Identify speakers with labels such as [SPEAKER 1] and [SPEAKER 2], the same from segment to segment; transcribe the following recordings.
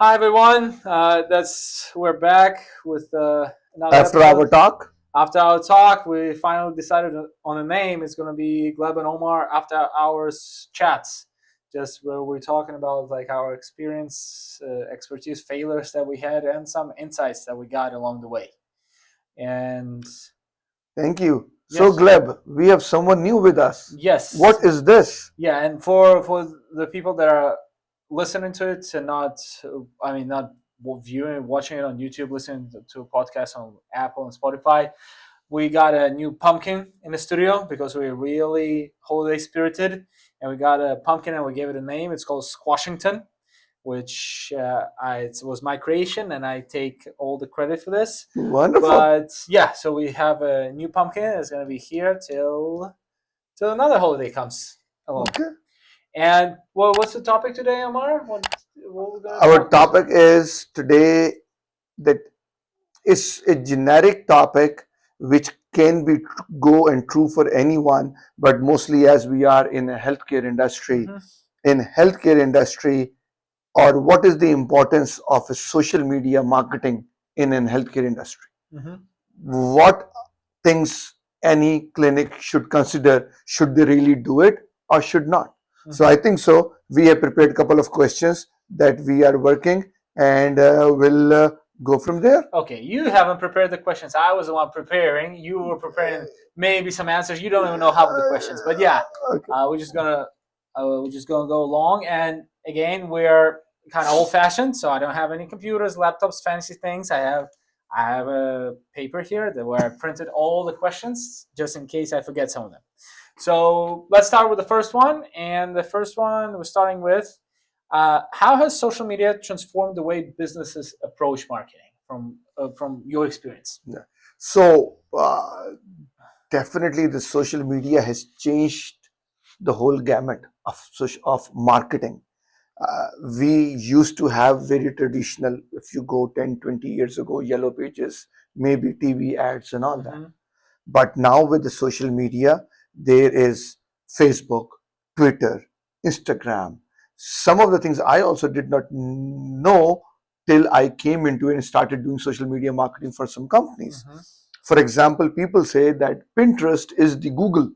[SPEAKER 1] Hi everyone. We're back with another
[SPEAKER 2] After
[SPEAKER 1] episode.
[SPEAKER 2] our talk.
[SPEAKER 1] After our talk, we finally decided on a name. It's going to be Gleb and Omar After Hours Chats. Just where we're talking about like our experience, expertise, failures that we had, and some insights that we got along the way. And
[SPEAKER 2] Thank you. So,
[SPEAKER 1] yes,
[SPEAKER 2] Gleb, we have someone new with us.
[SPEAKER 1] yes,
[SPEAKER 2] What is this?
[SPEAKER 1] yeah. And for the people that are listening to it and not viewing, watching it on YouTube, listening to a podcast on Apple and Spotify, we got a new pumpkin in the studio because we're really holiday spirited, and we got a pumpkin and we gave it a name. It's called Squashington, which it was my creation, and I take all the credit for this.
[SPEAKER 2] Wonderful.
[SPEAKER 1] But yeah, so we have a new pumpkin. It's gonna be here till another holiday comes along.
[SPEAKER 2] Okay.
[SPEAKER 1] And well, what's the topic today, Amar? What we're gonna
[SPEAKER 2] Our
[SPEAKER 1] talk about
[SPEAKER 2] topic
[SPEAKER 1] today?
[SPEAKER 2] is today that is a generic topic which can be go and true for anyone, but mostly as we are in a healthcare industry.
[SPEAKER 1] Mm-hmm.
[SPEAKER 2] In healthcare industry, or what is the importance of a social media marketing in a healthcare industry?
[SPEAKER 1] Mm-hmm.
[SPEAKER 2] What things any clinic should consider? Should they really do it or should not? So I think so. We have prepared a couple of questions that we are working, and we'll go from there.
[SPEAKER 1] Okay, you haven't prepared the questions. I was the one preparing. You were preparing maybe some answers. You don't even know half of the questions. But yeah,
[SPEAKER 2] Okay.
[SPEAKER 1] we're just gonna go along. And again, we're kind of old fashioned, so I don't have any computers, laptops, fancy things. I have a paper here that where I printed all the questions just in case I forget some of them. So let's start with the first one. And the first one we're starting with how has social media transformed the way businesses approach marketing from your experience?
[SPEAKER 2] Yeah. So definitely, the social media has changed the whole gamut of marketing. We used to have very traditional, if you go 10, 20 years ago, yellow pages, maybe TV ads and all that.
[SPEAKER 1] Mm-hmm.
[SPEAKER 2] But now with the social media, there is Facebook, Twitter, Instagram. Some of the things I also did not know till I came into it and started doing social media marketing for some companies.
[SPEAKER 1] Mm-hmm.
[SPEAKER 2] For example, people say that Pinterest is the Google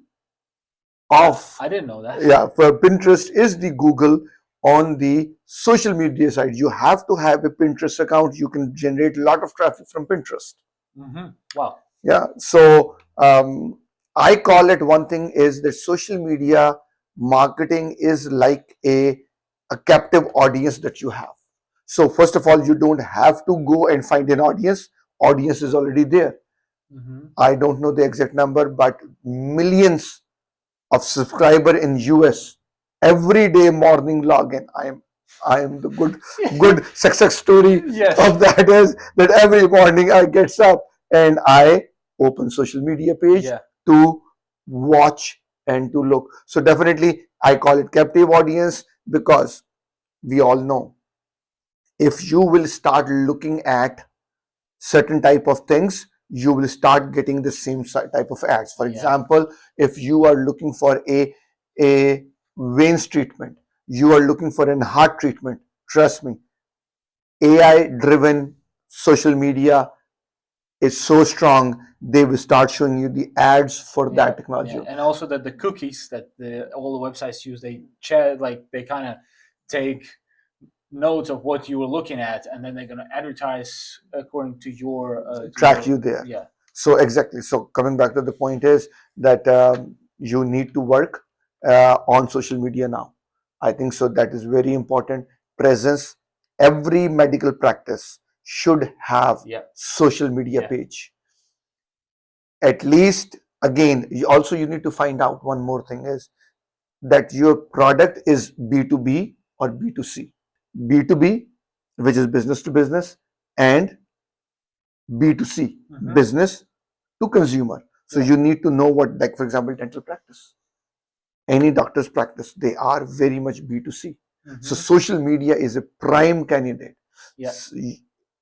[SPEAKER 2] of,
[SPEAKER 1] I didn't know that.
[SPEAKER 2] yeah, for Pinterest is the Google on the social media side. You have to have a Pinterest account. You can generate a lot of traffic from Pinterest.
[SPEAKER 1] Mm-hmm. Wow.
[SPEAKER 2] Yeah. So I call it, one thing is that social media marketing is like a captive audience that you have. So first of all, you don't have to go and find an audience. Audience is already there.
[SPEAKER 1] Mm-hmm.
[SPEAKER 2] I don't know the exact number, but millions of subscriber in US every day morning login. I am the good success story
[SPEAKER 1] Yes.
[SPEAKER 2] of that is that every morning I gets up and I open social media page
[SPEAKER 1] Yeah.
[SPEAKER 2] to watch and to look. So definitely I call it captive audience, because we all know if you will start looking at certain type of things, you will start getting the same type of ads. For
[SPEAKER 1] Yeah.
[SPEAKER 2] example, if you are looking for a veins treatment, you are looking for an heart treatment, trust me, AI driven social media is so strong, they will start showing you the ads for
[SPEAKER 1] Yeah.
[SPEAKER 2] that technology.
[SPEAKER 1] Yeah. And also that the cookies that all the websites use, they kind of take notes of what you were looking at, and then they're going to advertise according to your
[SPEAKER 2] Track you there.
[SPEAKER 1] Yeah.
[SPEAKER 2] So exactly. So coming back to the point is that you need to work on social media now. I think so. That is very important. Presence. Every medical practice should have
[SPEAKER 1] Yeah.
[SPEAKER 2] social media
[SPEAKER 1] Yeah.
[SPEAKER 2] page. At least, again, also you need to find out one more thing is that your product is B2B or B2C. B2B, which is business to business, and B2C,
[SPEAKER 1] Mm-hmm.
[SPEAKER 2] business to consumer. So
[SPEAKER 1] Yeah.
[SPEAKER 2] you need to know what, like for example, dental practice, any doctor's practice, they are very much B2C. So
[SPEAKER 1] Mm-hmm.
[SPEAKER 2] social media is a prime candidate.
[SPEAKER 1] Yeah.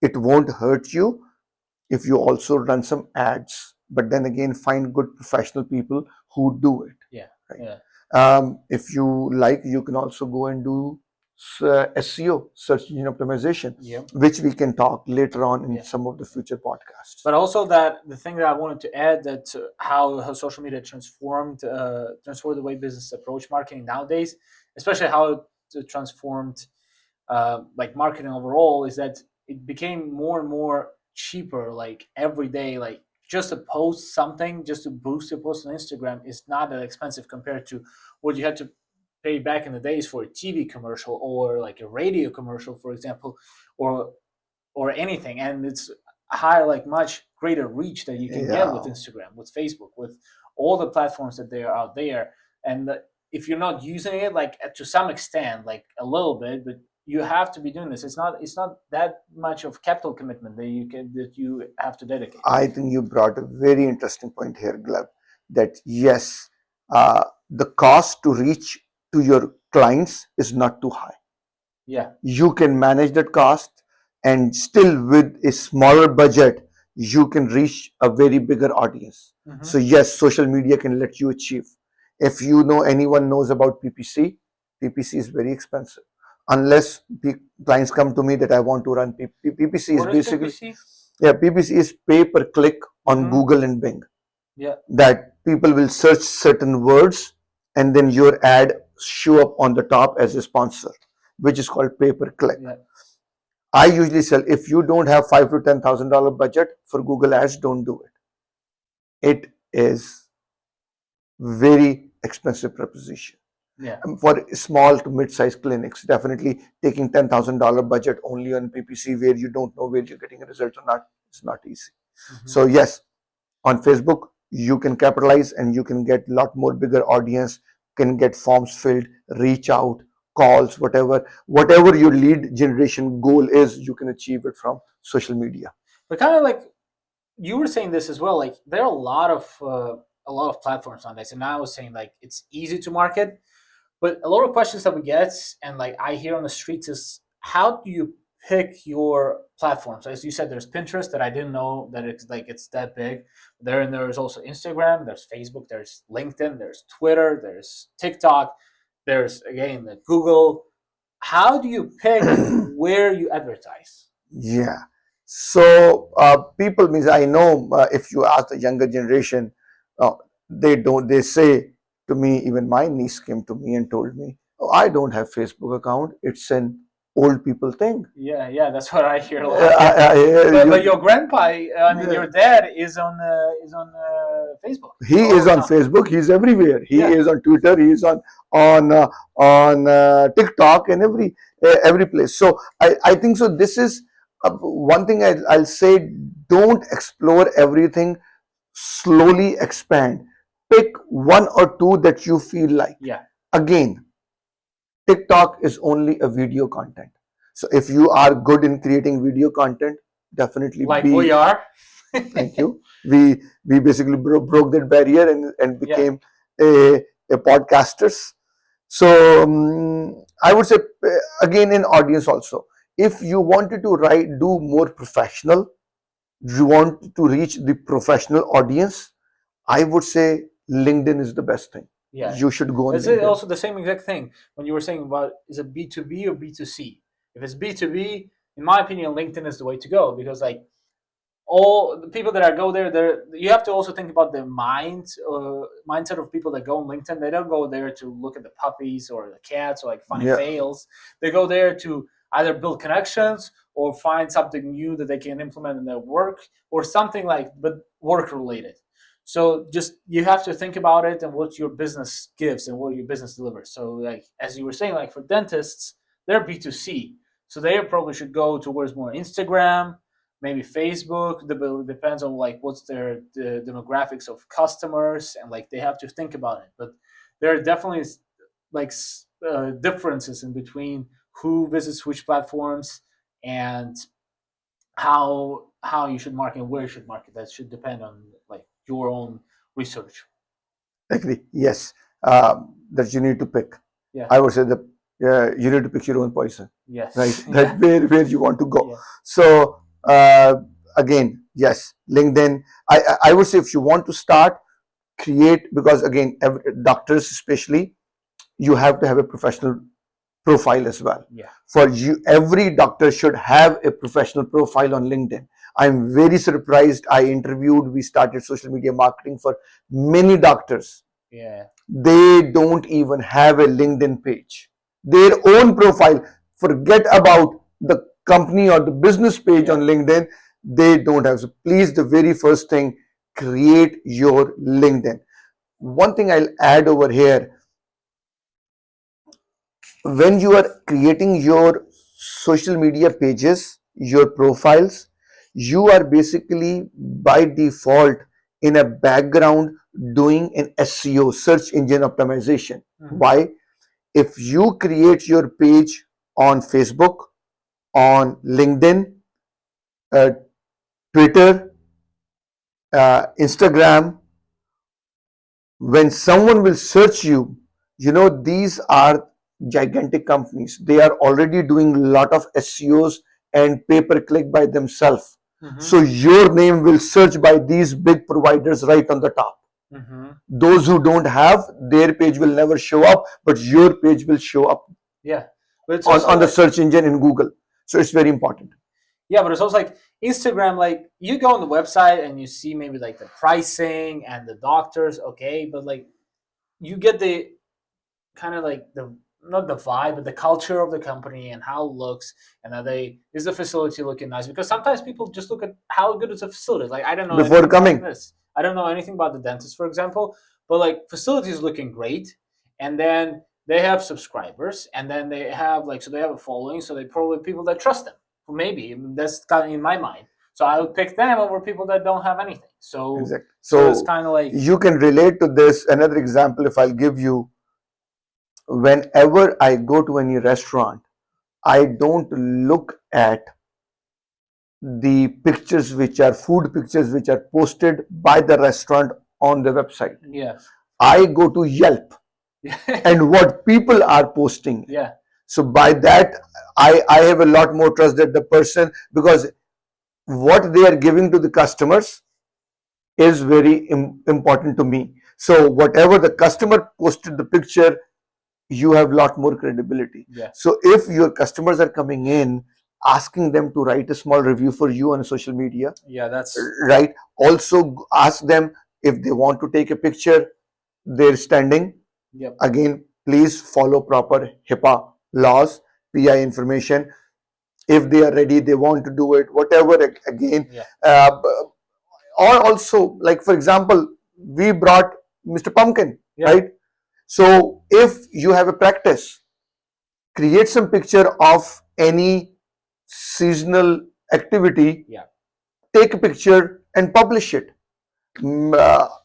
[SPEAKER 2] It won't hurt you if you also run some ads, but then again, find good professional people who do it.
[SPEAKER 1] Yeah.
[SPEAKER 2] Right.
[SPEAKER 1] Yeah.
[SPEAKER 2] If you like, you can also go and do SEO, search engine optimization,
[SPEAKER 1] Yeah.
[SPEAKER 2] which we can talk later on in
[SPEAKER 1] Yeah.
[SPEAKER 2] some of the future podcasts.
[SPEAKER 1] But also that the thing that I wanted to add, that how social media transformed the way business approach marketing nowadays, especially how it transformed like marketing overall, is that it became more and more cheaper. Like every day, like just to post something, just to boost your post on Instagram is not that expensive compared to what you had to pay back in the days for a TV commercial or like a radio commercial, for example, or anything. And it's high, like much greater reach that you can get with
[SPEAKER 2] Yeah,
[SPEAKER 1] Instagram, with Facebook, with all the platforms that they are out there. And if you're not using it, like to some extent, like a little bit, but you have to be doing this. It's not that much of capital commitment that you have to dedicate.
[SPEAKER 2] I think you brought a very interesting point here, Gleb, that yes, the cost to reach to your clients is not too high.
[SPEAKER 1] Yeah.
[SPEAKER 2] You can manage that cost, and still with a smaller budget you can reach a very bigger audience. So
[SPEAKER 1] Mm-hmm.
[SPEAKER 2] yes, social media can let you achieve. If you know anyone knows about PPC, PPC is very expensive unless clients come to me that I want to run PPC is
[SPEAKER 1] What is
[SPEAKER 2] basically,
[SPEAKER 1] PPC?
[SPEAKER 2] yeah, PPC is pay per click on
[SPEAKER 1] Mm-hmm.
[SPEAKER 2] Google and Bing,
[SPEAKER 1] Yeah.
[SPEAKER 2] that people will search certain words and then your ad show up on the top as a sponsor, which is called pay per click.
[SPEAKER 1] Yeah.
[SPEAKER 2] I usually sell, if you don't have $5,000 to $10,000 budget for Google Ads, don't do it. It is very expensive proposition.
[SPEAKER 1] Yeah.
[SPEAKER 2] For small to mid-sized clinics, definitely taking $10,000 budget only on PPC where you don't know where you're getting a result or not, it's not easy.
[SPEAKER 1] Mm-hmm.
[SPEAKER 2] So yes, on Facebook you can capitalize and you can get a lot more bigger audience, can get forms filled, reach out, calls, whatever your lead generation goal is, you can achieve it from social media.
[SPEAKER 1] But kind of like you were saying this as well. Like there are a lot of platforms on this, and I was saying like it's easy to market, but a lot of questions that we get and like I hear on the streets is how do you pick your platforms? As you said, there's Pinterest that I didn't know that it's that big. There's also Instagram, there's Facebook, there's LinkedIn, there's Twitter, there's TikTok, there's again the Google. How do you pick where you advertise?
[SPEAKER 2] Yeah. So people means I know if you ask the younger generation, uh, they don't. They say to me, even my niece came to me and told me, "Oh, I don't have Facebook account. It's an old people thing."
[SPEAKER 1] Yeah, yeah, that's what I hear a
[SPEAKER 2] Uh,
[SPEAKER 1] lot. Yeah, but
[SPEAKER 2] you,
[SPEAKER 1] your grandpa, I mean, your dad is on Facebook
[SPEAKER 2] he
[SPEAKER 1] all
[SPEAKER 2] is
[SPEAKER 1] the
[SPEAKER 2] on
[SPEAKER 1] time.
[SPEAKER 2] Facebook. He's everywhere. He
[SPEAKER 1] Yeah,
[SPEAKER 2] is on Twitter. He is on TikTok and every place. So I think so. This is one thing I'll say. Don't explore everything. Slowly expand. Pick one or two that you feel like.
[SPEAKER 1] yeah,
[SPEAKER 2] Again, TikTok is only a video content. So if you are good in creating video content, definitely
[SPEAKER 1] like we are.
[SPEAKER 2] thank you. We basically broke that barrier and
[SPEAKER 1] Yeah,
[SPEAKER 2] became a podcasters. So I would say again in audience also, if you wanted to do more professional, you want to reach the professional audience, I would say LinkedIn is the best thing.
[SPEAKER 1] yeah.
[SPEAKER 2] You should go on
[SPEAKER 1] It's
[SPEAKER 2] LinkedIn.
[SPEAKER 1] also the same exact thing when you were saying about is it B2B or B2C? If it's B2B, in my opinion, LinkedIn is the way to go because like all the people that are go there, you have to also think about the mindset of people that go on LinkedIn. They don't go there to look at the puppies or the cats or like funny
[SPEAKER 2] Yeah,
[SPEAKER 1] fails. They go there to either build connections or find something new that they can implement in their work or something like but work related. So just you have to think about it and what your business gives and what your business delivers. So like as you were saying, like for dentists, they're B2C. So they probably should go towards more Instagram, maybe Facebook. Depends on like what's the demographics of customers, and like they have to think about it. But there are definitely like differences in between who visits which platforms and how you should market and where you should market. That should depend on like your own research.
[SPEAKER 2] agree. Yes, that you need to pick.
[SPEAKER 1] Yeah.
[SPEAKER 2] I would say that you need to pick your own poison, right?
[SPEAKER 1] Yes.
[SPEAKER 2] That
[SPEAKER 1] Yeah.
[SPEAKER 2] where you want to go.
[SPEAKER 1] Yeah.
[SPEAKER 2] So again, yes, LinkedIn. I would say if you want to start, create, because again, doctors especially, you have to have a professional profile as well.
[SPEAKER 1] Yeah.
[SPEAKER 2] For you, every doctor should have a professional profile on LinkedIn. I'm very surprised. We started social media marketing for many doctors.
[SPEAKER 1] Yeah.
[SPEAKER 2] They don't even have a LinkedIn page, their own profile. Forget about the company or the business page on LinkedIn. They don't have. So please, the very first thing, create your LinkedIn. One thing I'll add over here, when you are creating your social media pages, your profiles, you are basically by default in a background doing an SEO, search engine optimization. Why? If you create your page on Facebook, on LinkedIn, uh, Twitter, Instagram, when someone will search you, these are gigantic companies. They are already doing a lot of SEOs and pay per click by themselves. So your name will search by these big providers right on the top. Those who don't have, their page will never show up, but your page will show up.
[SPEAKER 1] Yeah, but it's
[SPEAKER 2] on the search engine in Google. So it's very important.
[SPEAKER 1] Yeah, but it's also like Instagram. Like you go on the website and you see maybe like the pricing and the doctors, okay, but like you get the kind of like the not the vibe, but the culture of the company and how it looks, and are they is the facility looking nice? Because sometimes people just look at how good is the facility. Like I don't know
[SPEAKER 2] Before
[SPEAKER 1] anything
[SPEAKER 2] coming.
[SPEAKER 1] about this. I don't know anything about the dentist, for example, but like facilities looking great, and then they have subscribers, and then they have like so they have a following, so they probably people that trust them. Maybe that's kind of in my mind. So I would pick them over people that don't have anything. So
[SPEAKER 2] Exactly.
[SPEAKER 1] so it's kind of like
[SPEAKER 2] you can relate to this. Another example, if I'll give you, whenever I go to any restaurant, I don't look at the pictures which are food pictures which are posted by the restaurant on the website.
[SPEAKER 1] yeah.
[SPEAKER 2] I go to Yelp and what people are posting.
[SPEAKER 1] Yeah.
[SPEAKER 2] So by that, I have a lot more trust that the person, because what they are giving to the customers is very important to me. So whatever the customer posted the picture, you have a lot more credibility.
[SPEAKER 1] Yeah.
[SPEAKER 2] So if your customers are coming in, asking them to write a small review for you on social media,
[SPEAKER 1] Yeah, that's
[SPEAKER 2] right? Also ask them if they want to take a picture, they're standing.
[SPEAKER 1] yep.
[SPEAKER 2] Again, please follow proper HIPAA laws, PI information. If they are ready, they want to do it, whatever. Again,
[SPEAKER 1] Yeah.
[SPEAKER 2] or also, like for example, we brought Mr. Pumpkin,
[SPEAKER 1] Yeah.
[SPEAKER 2] right? So if you have a practice, create some picture of any seasonal activity,
[SPEAKER 1] Yeah.
[SPEAKER 2] take a picture and publish it.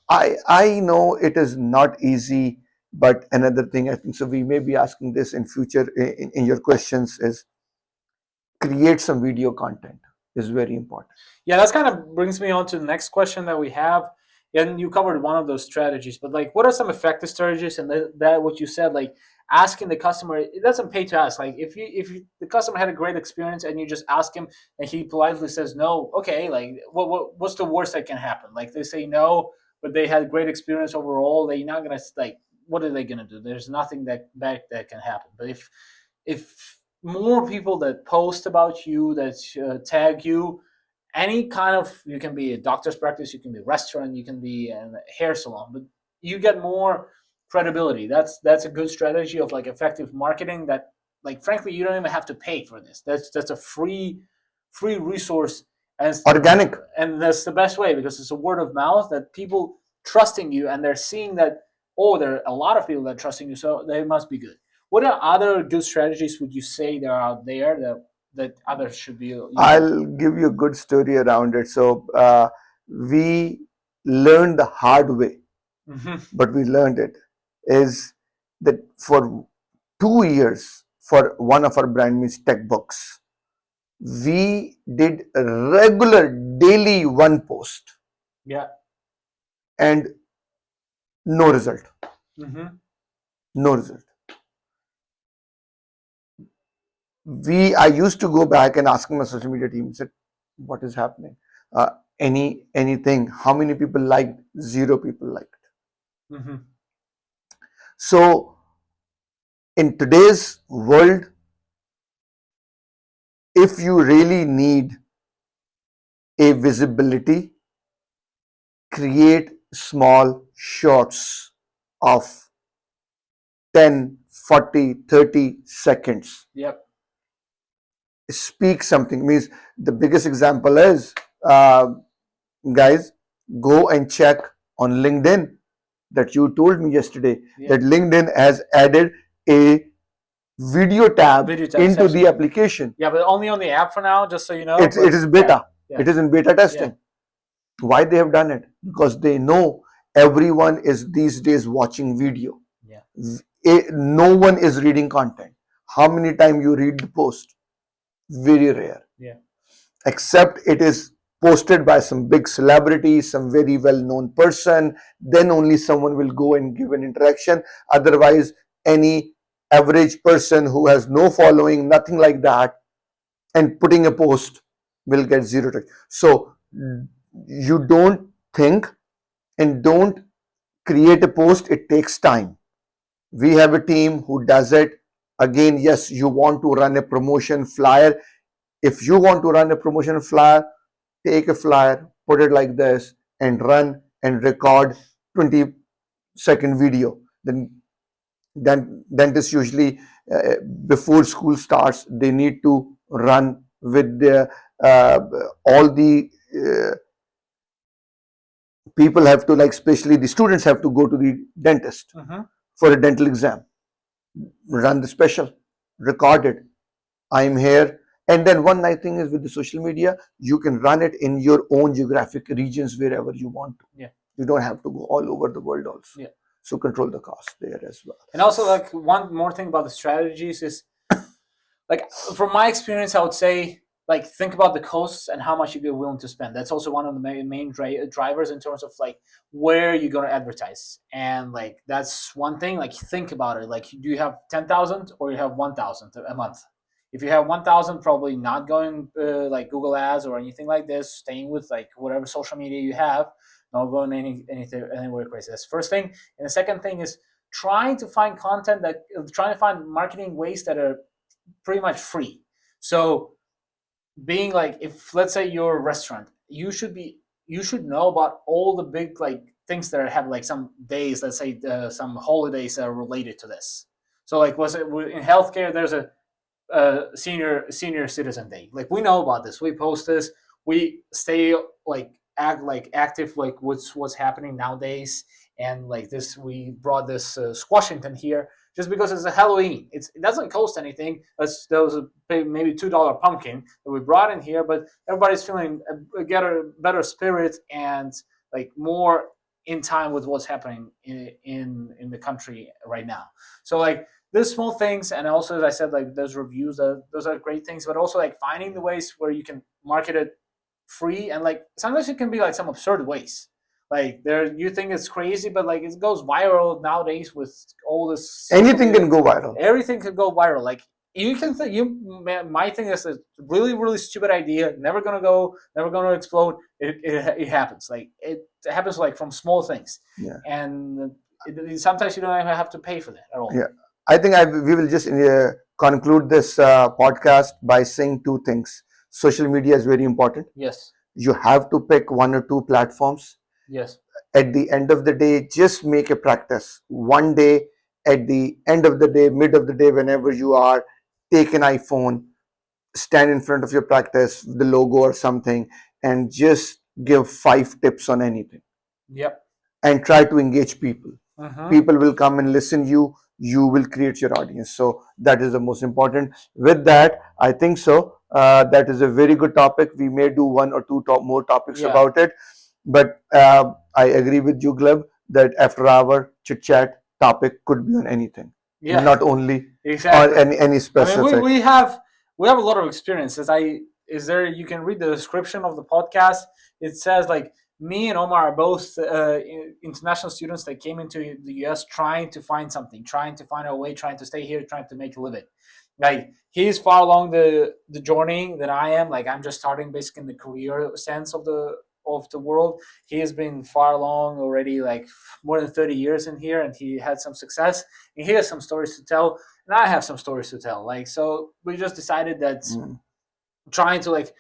[SPEAKER 2] I know it is not easy, but another thing I think, so we may be asking this in future in your questions, is create some video content is very important.
[SPEAKER 1] Yeah, that's kind of brings me on to the next question that we have. And you covered one of those strategies, but like, what are some effective strategies? And that what you said, like asking the customer, it doesn't pay to ask. Like the customer had a great experience and you just ask him and he politely says no, okay, like what's the worst that can happen? Like they say no, but they had great experience overall. They're not gonna like, what are they gonna do? There's nothing that bad that can happen. But if more people that post about you, that tag you, any kind of, you can be a doctor's practice, you can be a restaurant, you can be a hair salon, but you get more credibility. That's a good strategy of like effective marketing. That like frankly you don't even have to pay for this. That's a free resource, and
[SPEAKER 2] Organic.
[SPEAKER 1] and that's the best way because it's a word of mouth that people trusting you and they're seeing that, oh, there are a lot of people that are trusting you, so they must be good. What are other good strategies would you say there are out there that others should be using?
[SPEAKER 2] I'll give you a good story around it. So we learned the hard way, but we learned it, is that for 2 years, for one of our brand means Tekboox, we did a regular daily one post
[SPEAKER 1] Yeah.
[SPEAKER 2] and no result.
[SPEAKER 1] Mm-hmm.
[SPEAKER 2] No result. I used to go back and asking my social media team, said, what is happening? Uh, anything? How many people liked? Zero people liked.
[SPEAKER 1] Mm-hmm.
[SPEAKER 2] So In today's world, if you really need a visibility, create small shorts of 10, 40, 30 seconds.
[SPEAKER 1] Yep.
[SPEAKER 2] Speak something. Means the biggest example is, uh, guys, go and check on LinkedIn that you told me yesterday that LinkedIn has added a video tab
[SPEAKER 1] Video tab
[SPEAKER 2] into
[SPEAKER 1] section.
[SPEAKER 2] the application.
[SPEAKER 1] Yeah, but only on the app for now, just so you know.
[SPEAKER 2] It is beta.
[SPEAKER 1] Yeah.
[SPEAKER 2] It is in beta testing. Why they have done it? Because they know everyone is these days watching video. No one is reading content. How many times you read the post? Very rare. Except it is posted by some big celebrity, some very well-known person, then only someone will go and give an interaction. Otherwise, any average person who has no following, nothing like that, and putting a post will get zero touch. So you don't think and don't create a post. It takes time. We have a team who does it. Again, yes, you want to run a promotion flyer. If you want to run a promotion flyer, take a flyer, put it like this, and run and record 20-second video. Then this usually before school starts, they need to run with the uh, all the people have to, like, especially the students have to go to the dentist for a dental exam. Run the special, record it. I'm here. And then one nice thing is with the social media, you can run it in your own geographic regions wherever you want to. You don't have to go all over the world also. So control the cost there as well.
[SPEAKER 1] And also, like, one more thing about the strategies is, like, from my experience, I would say, like, think about the costs and how much you're willing to spend. That's also one of the main drivers in terms of, like, where you're going to advertise. And, like, that's one thing. Like, think about it. Like, do you have 10,000 or you have 1,000 a month? If you have 1,000, probably not going like Google Ads or anything like this. Staying with, like, whatever social media you have. Not going anywhere crazy. That's the first thing. And the second thing is trying to find content trying to find marketing ways that are pretty much free. So being like, if let's say you're a restaurant, you should know about all the big, like, things that have, like, some days, let's say some holidays that are related to this. So, like, was it in healthcare? There's a senior citizen day. Like, we know about this. We post this. We stay, like, active, like, what's happening nowadays. And, like, this, we brought this Squashington here just because it's a Halloween. It doesn't cost anything. There was a maybe $2 pumpkin that we brought in here, but everybody's feeling get a better spirit and, like, more in time with what's happening in the country right now. So, like, there's small things, and also, as I said, like, those reviews, those are great things. But also, like, finding the ways where you can market it free, and, like, sometimes it can be, like, some absurd ways. Like, you think it's crazy, but, like, it goes viral nowadays with all this.
[SPEAKER 2] Anything can go viral.
[SPEAKER 1] Everything can go viral. Like, you can think, you might think it's a really, really stupid idea, never gonna explode. It happens. Like, it happens, like, from small things. And sometimes you don't even have to pay for that at all.
[SPEAKER 2] I think we will just conclude this podcast by saying two things. Social media is very important.
[SPEAKER 1] Yes.
[SPEAKER 2] You have to pick one or two platforms.
[SPEAKER 1] Yes.
[SPEAKER 2] At the end of the day, just make a practice. One day, at the end of the day, mid of the day, whenever you are, take an iPhone, stand in front of your practice, the logo or something, and just give 5 tips on anything.
[SPEAKER 1] Yep.
[SPEAKER 2] And try to engage people. People will come and listen you will create your audience. So that is the most important. With that, I think so. That is a very good topic. We may do one or two more topics about it. But I agree with you, Gleb, that after our chit chat topic could be on anything. Not only
[SPEAKER 1] exactly
[SPEAKER 2] on any specific.
[SPEAKER 1] I mean, we have a lot of experience. You can read the description of the podcast. It says, like, me and Omar are both international students that came into the US trying to find something, trying to find a way, trying to stay here, trying to make a living. Like, he's far along the journey than I am. Like, I'm just starting basically in the career sense of of the world. He has been far along already, like more than 30 years in here, and he had some success. And he has some stories to tell, and I have some stories to tell. Like, so we just decided that trying to like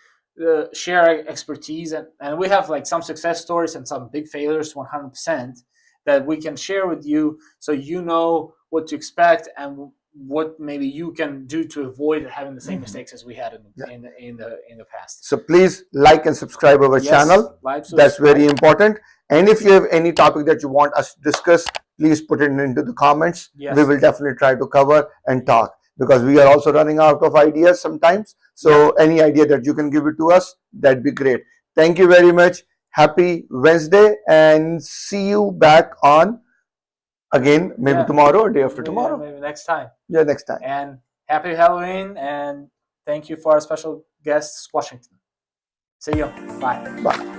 [SPEAKER 1] share expertise, and we have like some success stories and some big failures 100% that we can share with you, so you know what to expect and what maybe you can do to avoid having the same mistakes as we had in the past.
[SPEAKER 2] So please like and subscribe our channel. That's very important. And if you have any topic that you want us to discuss, please put it into the comments. We will definitely try to cover and talk, because we are also running out of ideas sometimes. So any idea that you can give it to us, that'd be great. Thank you very much. Happy Wednesday, and see you back on again, maybe tomorrow or day after tomorrow.
[SPEAKER 1] Maybe next time.
[SPEAKER 2] Yeah, next time.
[SPEAKER 1] And happy Halloween, and thank you for our special guest, Washington. See you. Bye.
[SPEAKER 2] Bye.